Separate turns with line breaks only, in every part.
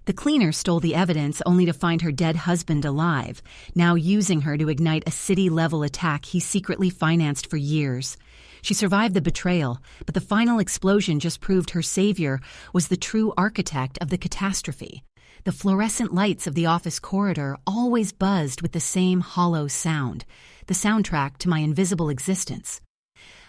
The cleaner stole the evidence only to find her dead husband alive, now using her to ignite a city-level attack he secretly financed for years. She survived the betrayal, but the final explosion just proved her savior was the true architect of the catastrophe. The fluorescent lights of the office corridor always buzzed with the same hollow sound, the soundtrack to my invisible existence.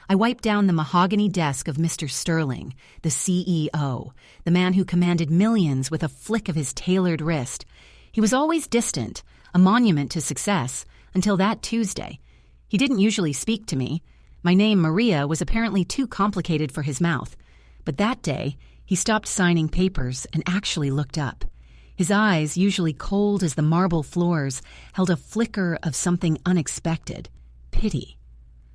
I wiped down the mahogany desk of Mr. Sterling, the CEO, the man who commanded millions with a flick of his tailored wrist. He was always distant, a monument to success, until that Tuesday. He didn't usually speak to me. My name, Maria, was apparently too complicated for his mouth. But that day, he stopped signing papers and actually looked up. His eyes, usually cold as the marble floors, held a flicker of something unexpected. Pity.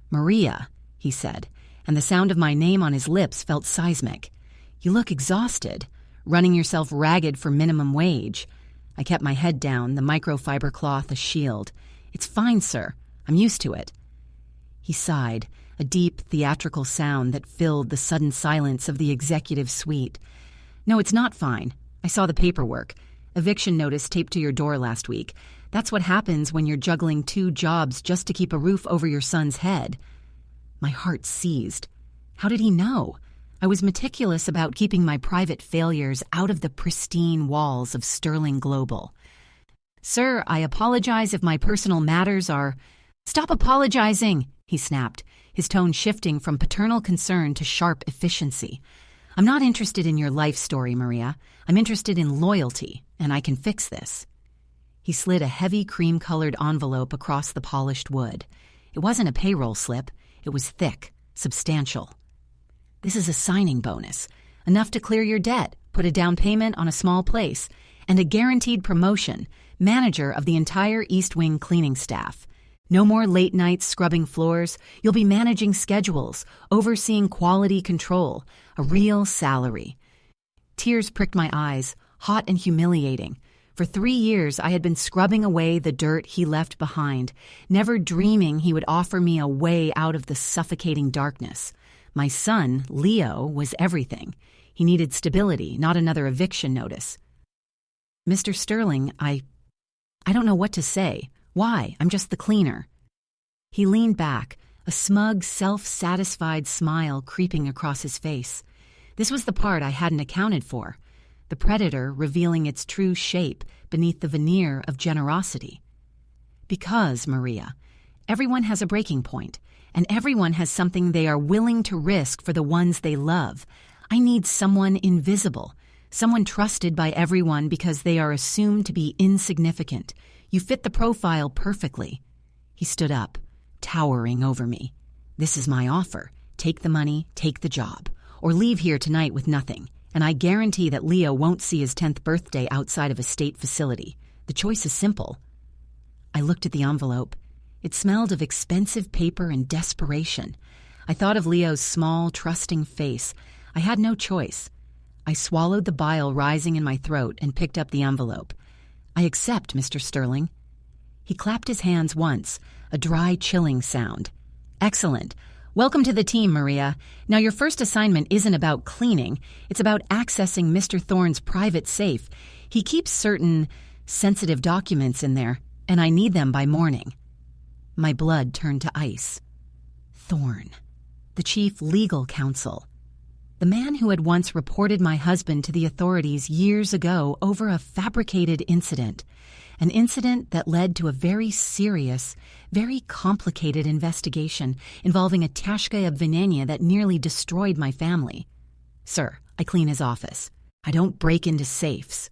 "Maria," he said, and the sound of my name on his lips felt seismic. "You look exhausted, running yourself ragged for minimum wage." I kept my head down, the microfiber cloth a shield. "It's fine, sir. I'm used to it." He sighed, a deep, theatrical sound that filled the sudden silence of the executive suite. "No, it's not fine. I saw the paperwork. Eviction notice taped to your door last week. That's what happens when you're juggling 2 jobs just to keep a roof over your son's head." My heart seized. How did he know? I was meticulous about keeping my private failures out of the pristine walls of Sterling Global. "Sir, I apologize if my personal matters are—" "Stop apologizing," he snapped, his tone shifting from paternal concern to sharp efficiency. "I'm not interested in your life story, Maria. I'm interested in loyalty, and I can fix this." He slid a heavy cream-colored envelope across the polished wood. It wasn't a payroll slip. It was thick, substantial. "This is a signing bonus, enough to clear your debt, put a down payment on a small place, and a guaranteed promotion, manager of the entire East Wing cleaning staff. No more late nights scrubbing floors. You'll be managing schedules, overseeing quality control, a real salary." Tears pricked my eyes, hot and humiliating. For 3 years, I had been scrubbing away the dirt he left behind, never dreaming he would offer me a way out of the suffocating darkness. My son, Leo, was everything. He needed stability, not another eviction notice. "Mr. Sterling, I don't know what to say. Why? I'm just the cleaner." He leaned back, a smug, self-satisfied smile creeping across his face. This was the part I hadn't accounted for. The predator revealing its true shape beneath the veneer of generosity. "Because, Maria, everyone has a breaking point, and everyone has something they are willing to risk for the ones they love. I need someone invisible, someone trusted by everyone because they are assumed to be insignificant. You fit the profile perfectly." He stood up, towering over me. "This is my offer. Take the money, take the job, or leave here tonight with nothing. And I guarantee that Leo won't see his 10th birthday outside of a state facility. The choice is simple." I looked at the envelope. It smelled of expensive paper and desperation. I thought of Leo's small, trusting face. I had no choice. I swallowed the bile rising in my throat and picked up the envelope. "I accept, Mr. Sterling." He clapped his hands once, a dry, chilling sound. "Excellent. Welcome to the team, Maria. Now, your first assignment isn't about cleaning. It's about accessing Mr. Thorne's private safe. He keeps certain sensitive documents in there, and I need them by morning." My blood turned to ice. Thorne, the chief legal counsel. The man who had once reported my husband to the authorities years ago over a fabricated incident. An incident that led to a very serious, very complicated investigation involving a tashka obvinenia that nearly destroyed my family. "Sir, I clean his office. I don't break into safes."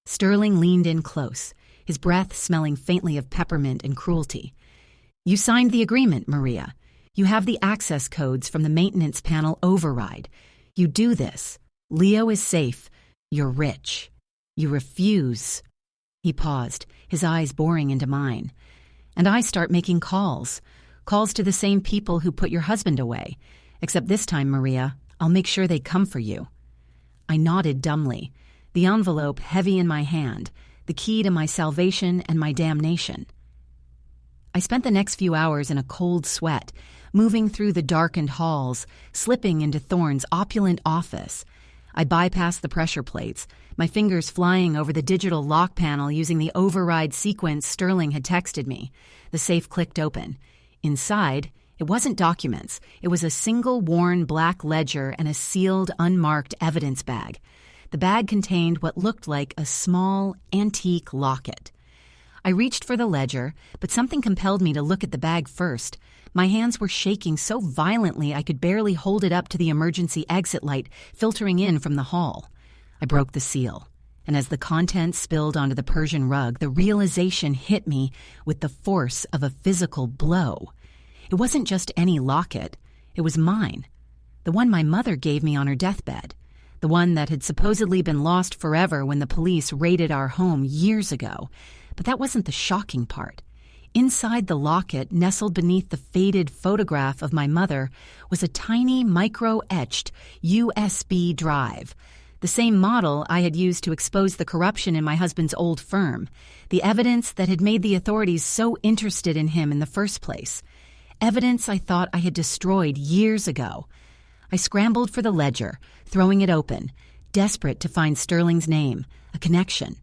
Sterling leaned in close, his breath smelling faintly of peppermint and cruelty. "You signed the agreement, Maria. You have the access codes from the maintenance panel override. You do this. Leo is safe. You're rich. You refuse." He paused, his eyes boring into mine. "And I start making calls to the same people who put your husband away. Except this time, Maria, I'll make sure they come for you." I nodded dumbly, the envelope heavy in my hand, the key to my salvation and my damnation. I spent the next few hours in a cold sweat, moving through the darkened halls, slipping into Thorne's opulent office. I bypassed the pressure plates, my fingers flying over the digital lock panel using the override sequence Sterling had texted me. The safe clicked open. Inside, it wasn't documents. It was a single worn black ledger and a sealed, unmarked evidence bag. The bag contained what looked like a small, antique locket. I reached for the ledger, but something compelled me to look at the bag first. My hands were shaking so violently I could barely hold it up to the emergency exit light filtering in from the hall. I broke the seal, and as the contents spilled onto the Persian rug, the realization hit me with the force of a physical blow. It wasn't just any locket. It was mine. The one my mother gave me on her deathbed. The one that had supposedly been lost forever when the police raided our home years ago. But that wasn't the shocking part. Inside the locket, nestled beneath the faded photograph of my mother, was a tiny micro-etched USB drive. The same model I had used to expose the corruption in my husband's old firm. The evidence that had made the authorities so interested in him in the first place. Evidence I thought I had destroyed years ago. I scrambled for the ledger, throwing it open, desperate to find Sterling's name, a connection.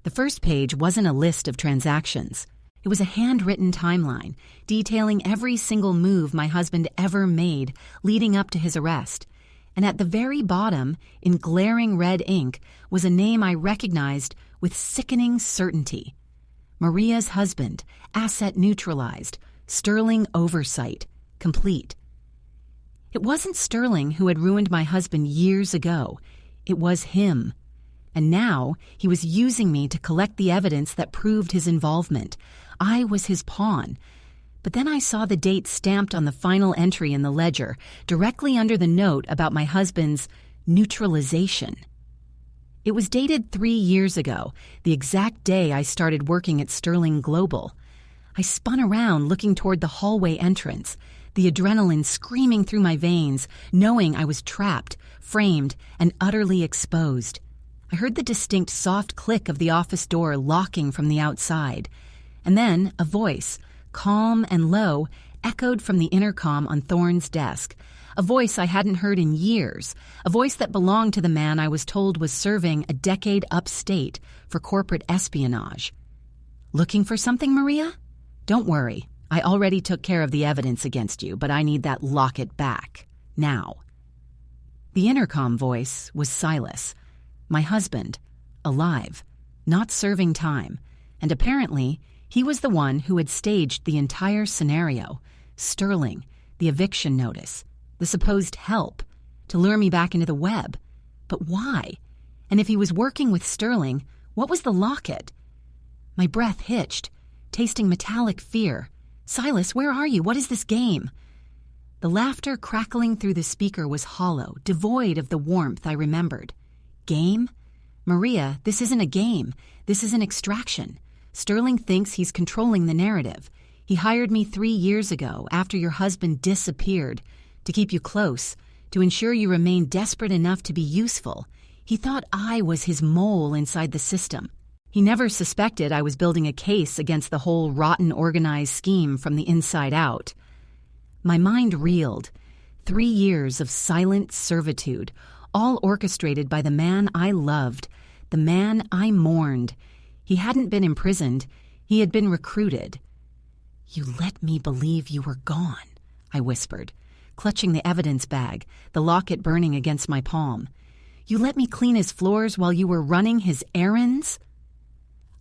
The first page wasn't a list of transactions. It was a handwritten timeline detailing every single move my husband ever made leading up to his arrest. And at the very bottom, in glaring red ink, was a name I recognized with sickening certainty. Maria's husband, asset neutralized, Sterling oversight, complete. It wasn't Sterling who had ruined my husband years ago. It was him. And now he was using me to collect the evidence that proved his involvement. I was his pawn. But then I saw the date stamped on the final entry in the ledger, directly under the note about my husband's neutralization. It was dated 3 years ago, the exact day I started working at Sterling Global. I spun around looking toward the hallway entrance, the adrenaline screaming through my veins, knowing I was trapped, framed, and utterly exposed. I heard the distinct soft click of the office door locking from the outside. And then a voice, calm and low, echoed from the intercom on Thorne's desk. A voice I hadn't heard in years. A voice that belonged to the man I was told was serving a decade upstate for corporate espionage. Looking for something, Maria? Don't worry. I already took care of the evidence against you, but I need that locket back. Now. The intercom voice was Silas. My husband, alive, not serving time, and apparently he was the one who had staged the entire scenario. Sterling, the eviction notice, the supposed help, to lure me back into the web. But why? And if he was working with Sterling, what was the locket? My breath hitched, tasting metallic fear. Silas, where are you? What is this game? The laughter crackling through the speaker was hollow, devoid of the warmth I remembered. Game? Maria, this isn't a game. This is an extraction. Sterling thinks he's controlling the narrative. He hired me 3 years ago, after your husband disappeared, to keep you close, to ensure you remain desperate enough to be useful. He thought I was his mole inside the system. He never suspected I was building a case against the whole rotten organized scheme from the inside out. My mind reeled. 3 years of silent servitude, all orchestrated by the man I loved, the man I mourned. He hadn't been imprisoned. He had been recruited. "You let me believe you were gone," I whispered, clutching the evidence bag, the locket burning against my palm. "You let me clean his floors while you were running his errands?"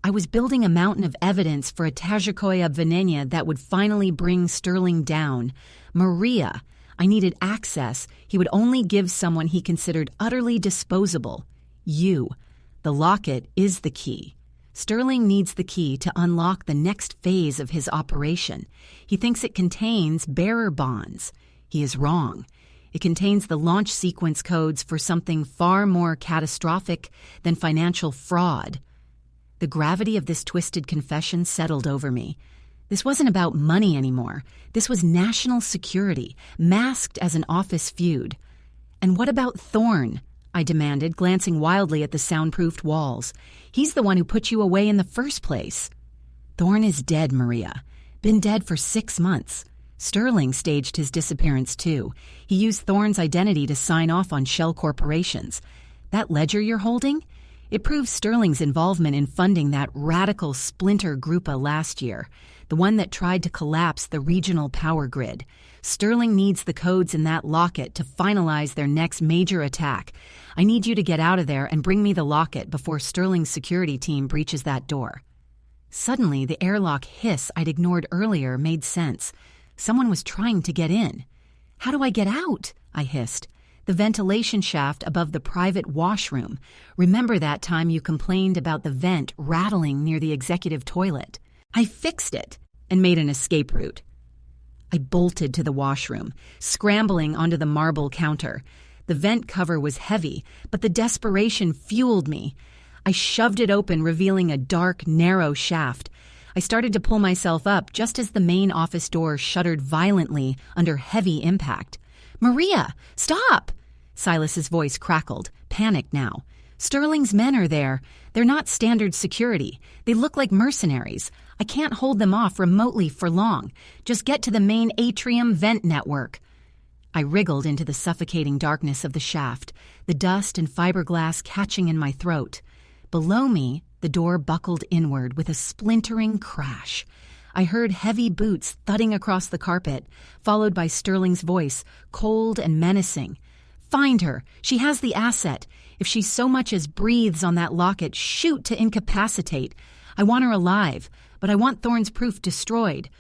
I was building a mountain of evidence for a Tajikoy obvinenia that would finally bring Sterling down. Maria. I needed access he would only give someone he considered utterly disposable. You. The locket is the key. Sterling needs the key to unlock the next phase of his operation. He thinks it contains bearer bonds. He is wrong. It contains the launch sequence codes for something far more catastrophic than financial fraud. The gravity of this twisted confession settled over me. This wasn't about money anymore. This was national security, masked as an office feud. "And what about Thorne?" I demanded, glancing wildly at the soundproofed walls. "He's the one who put you away in the first place." "Thorne is dead, Maria. Been dead for 6 months. Sterling staged his disappearance too. He used Thorne's identity to sign off on shell corporations. That ledger you're holding? It proves Sterling's involvement in funding that radical splinter Grupa last year, the one that tried to collapse the regional power grid. Sterling needs the codes in that locket to finalize their next major attack. I need you to get out of there and bring me the locket before Sterling's security team breaches that door. Suddenly, the airlock hiss I'd ignored earlier made sense. Someone was trying to get in. "How do I get out?" I hissed. "The ventilation shaft above the private washroom. Remember that time you complained about the vent rattling near the executive toilet? I fixed it and made an escape route." I bolted to the washroom, scrambling onto the marble counter. The vent cover was heavy, but the desperation fueled me. I shoved it open, revealing a dark, narrow shaft. I started to pull myself up just as the main office door shuddered violently under heavy impact. "Maria, stop!" Silas's voice crackled, panicked now. "Sterling's men are there. They're not standard security. They look like mercenaries. I can't hold them off remotely for long. Just get to the main atrium vent network." I wriggled into the suffocating darkness of the shaft, the dust and fiberglass catching in my throat. Below me, the door buckled inward with a splintering crash. I heard heavy boots thudding across the carpet, followed by Sterling's voice, cold and menacing. "Find her. She has the asset. If she so much as breathes on that locket, shoot to incapacitate. I want her alive, but I want Thorne's proof destroyed."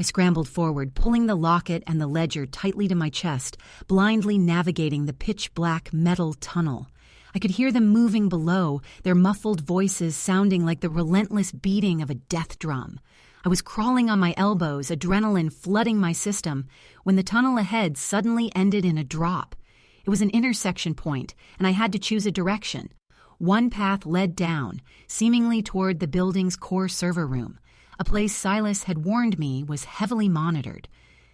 I scrambled forward, pulling the locket and the ledger tightly to my chest, blindly navigating the pitch-black metal tunnel. I could hear them moving below, their muffled voices sounding like the relentless beating of a death drum. I was crawling on my elbows, adrenaline flooding my system, when the tunnel ahead suddenly ended in a drop. It was an intersection point, and I had to choose a direction. One path led down, seemingly toward the building's core server room, a place Silas had warned me was heavily monitored.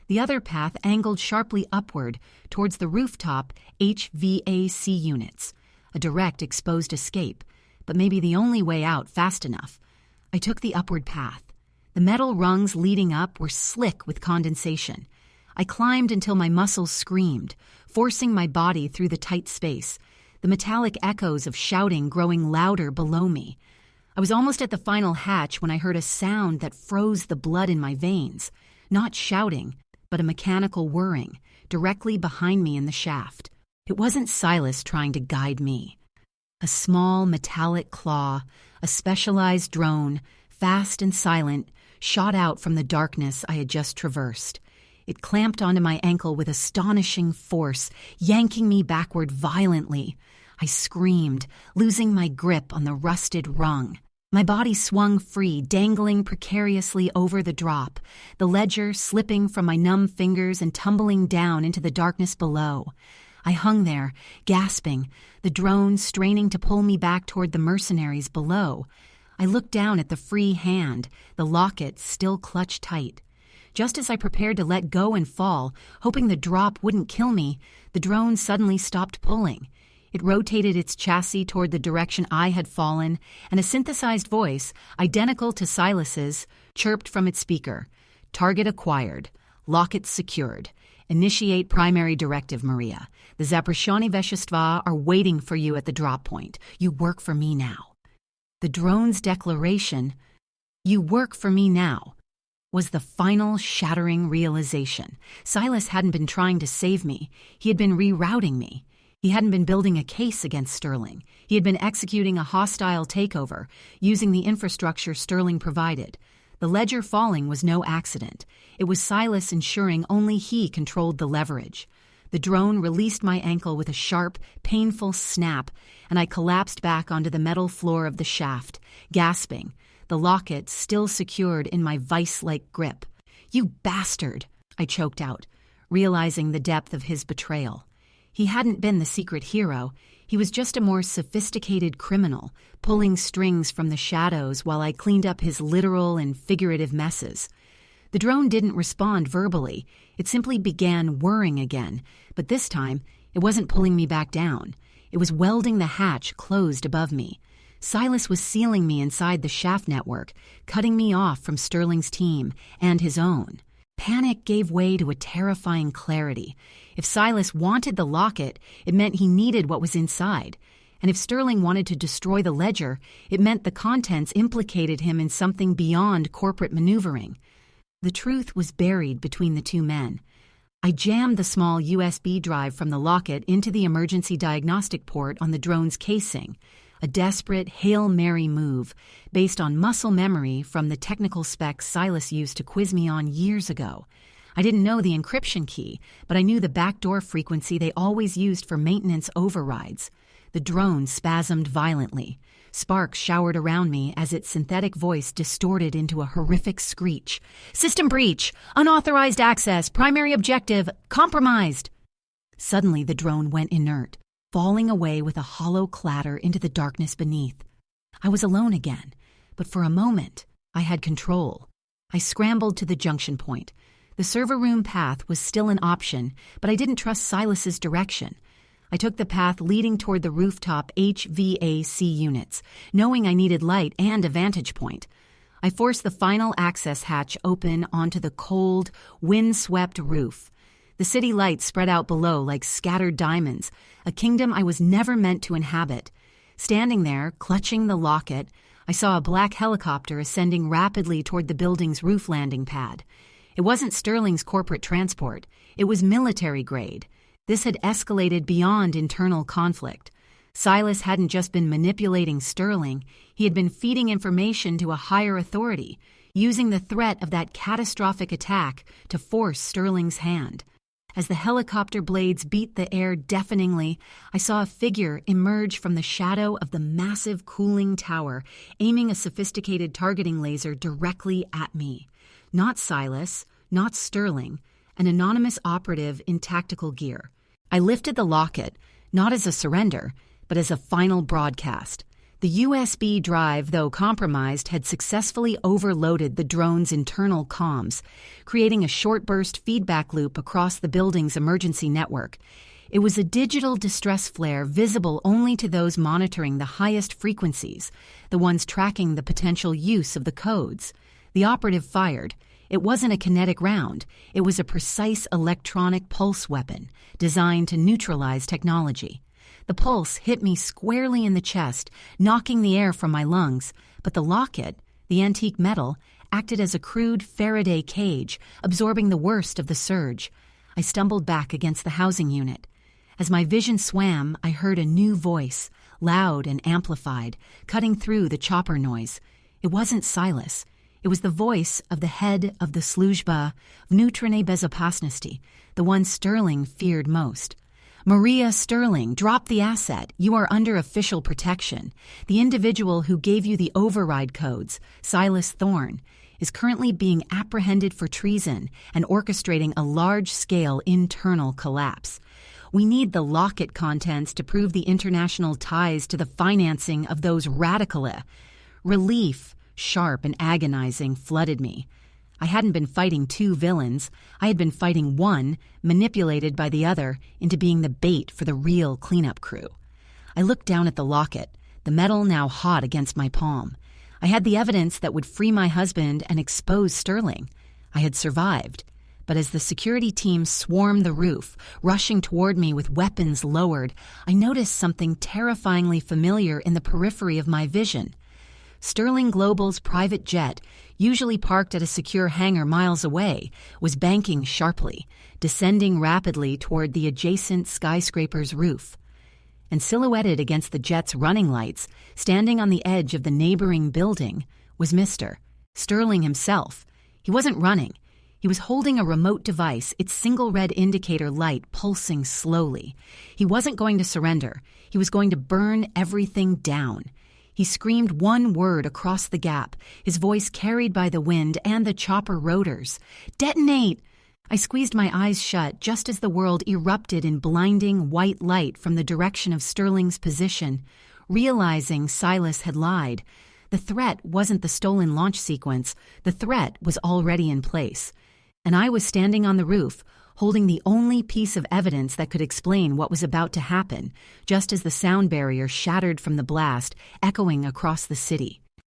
The other path angled sharply upward towards the rooftop HVAC units, a direct exposed escape, but maybe the only way out fast enough. I took the upward path. The metal rungs leading up were slick with condensation. I climbed until my muscles screamed, forcing my body through the tight space, the metallic echoes of shouting growing louder below me. I was almost at the final hatch when I heard a sound that froze the blood in my veins. Not shouting, but a mechanical whirring, directly behind me in the shaft. It wasn't Silas trying to guide me. A small metallic claw, a specialized drone, fast and silent, shot out from the darkness I had just traversed. It clamped onto my ankle with astonishing force, yanking me backward violently. I screamed, losing my grip on the rusted rung. My body swung free, dangling precariously over the drop, the ledger slipping from my numb fingers and tumbling down into the darkness below. I hung there, gasping, the drone straining to pull me back toward the mercenaries below. I looked down at the free hand, the locket still clutched tight. Just as I prepared to let go and fall, hoping the drop wouldn't kill me, the drone suddenly stopped pulling. It rotated its chassis toward the direction I had fallen, and a synthesized voice, identical to Silas's, chirped from its speaker. "Target acquired. Locket secured. Initiate primary directive, Maria. The Zaprashani Veshchestva are waiting for you at the drop point. You work for me now." The drone's declaration, "You work for me now," was the final shattering realization. Silas hadn't been trying to save me. He had been rerouting me. He hadn't been building a case against Sterling. He had been executing a hostile takeover, using the infrastructure Sterling provided. The ledger falling was no accident. It was Silas ensuring only he controlled the leverage. The drone released my ankle with a sharp, painful snap, and I collapsed back onto the metal floor of the shaft, gasping, the locket still secured in my vice-like grip. "You bastard," I choked out, realizing the depth of his betrayal. He hadn't been the secret hero. He was just a more sophisticated criminal, pulling strings from the shadows while I cleaned up his literal and figurative messes. The drone didn't respond verbally. It simply began whirring again, but this time it wasn't pulling me back down. It was welding the hatch closed above me. Silas was sealing me inside the shaft network, cutting me off from Sterling's team and his own. Panic gave way to a terrifying clarity. If Silas wanted the locket, it meant he needed what was inside. And if Sterling wanted to destroy the ledger, it meant the contents implicated him in something beyond corporate maneuvering. The truth was buried between the two men. I jammed the small USB drive from the locket into the emergency diagnostic port on the drone's casing, a desperate Hail Mary move based on muscle memory from the technical specs Silas used to quiz me on years ago. I didn't know the encryption key, but I knew the backdoor frequency they always used for maintenance overrides. The drone spasmed violently. Sparks showered around me as its synthetic voice distorted into a horrific screech. "System breach! Unauthorized access! Primary objective! Compromised!" Suddenly the drone went inert, falling away with a hollow clatter into the darkness beneath. I was alone again, but for a moment I had control. I scrambled to the junction point. The server room path was still an option, but I didn't trust Silas's direction. I took the path leading toward the rooftop HVAC units, knowing I needed light and a vantage point. I forced the final access hatch open onto the cold, wind-swept roof. The city lights spread out below like scattered diamonds, a kingdom I was never meant to inhabit. Standing there, clutching the locket, I saw a black helicopter ascending rapidly toward the building's roof landing pad. It wasn't Sterling's corporate transport. It was military grade. This had escalated beyond internal conflict. Silas hadn't just been manipulating Sterling, he had been feeding information to a higher authority, using the threat of that catastrophic attack to force Sterling's hand. As the helicopter blades beat the air deafeningly, I saw a figure emerge from the shadow of the massive cooling tower, aiming a sophisticated targeting laser directly at me. Not Silas, not Sterling, an anonymous operative in tactical gear. I lifted the locket, not as a surrender, but as a final broadcast. The USB drive, though compromised, had successfully overloaded the drone's internal comms, creating a short-burst feedback loop across the building's emergency network. It was a digital distress flare visible only to those monitoring the highest frequencies, the ones tracking the potential use of the codes. The operative fired. It wasn't a kinetic round. It was a precise electronic pulse weapon designed to neutralize technology. The pulse hit me squarely in the chest, knocking the air from my lungs, but the locket, the antique metal, acted as a crude Faraday cage, absorbing the worst of the surge. I stumbled back against the housing unit. As my vision swam, I heard a new voice, loud and amplified, cutting through the chopper noise. It wasn't Silas. It was the voice of the head of the Sluzhba Vnutrennei Bezopasnosti, the one Sterling feared most. "Maria Sterling, drop the asset. You are under official protection. The individual who gave you the override codes, Silas Thorne, is currently being apprehended for treason and orchestrating a large-scale internal collapse. We need the locket contents to prove the international ties to the financing of those radicals." Relief, sharp and agonizing, flooded me. I hadn't been fighting two villains. I had been fighting one, manipulated by the other, into being the bait for the real cleanup crew. I looked down at the locket, the metal now hot against my palm. I had the evidence that would free my husband and expose Sterling. I had survived. But as the security team swarmed the roof, rushing toward me with weapons lowered, I noticed something terrifyingly familiar in the periphery of my vision. Sterling Global's private jet, usually parked at a secure hangar miles away, was banking sharply, descending rapidly toward the adjacent skyscraper's roof. And silhouetted against the jet's running lights, standing on the edge of the neighboring building, was Mr. Sterling himself. He wasn't running. He was holding a remote device, its single red indicator light pulsing slowly. He wasn't going to surrender. He was going to burn everything down. He screamed one word across the gap, his voice carried by the wind and the chopper rotors. "Detonate!" I squeezed my eyes shut just as the world erupted in blinding white light from the direction of Sterling's position. Realizing Silas had lied. The threat wasn't the stolen launch sequence. The threat was already in place. And I was standing on the roof, holding the only piece of evidence that could explain what was about to happen, just as the sound barrier shattered from the blast, echoing across the city.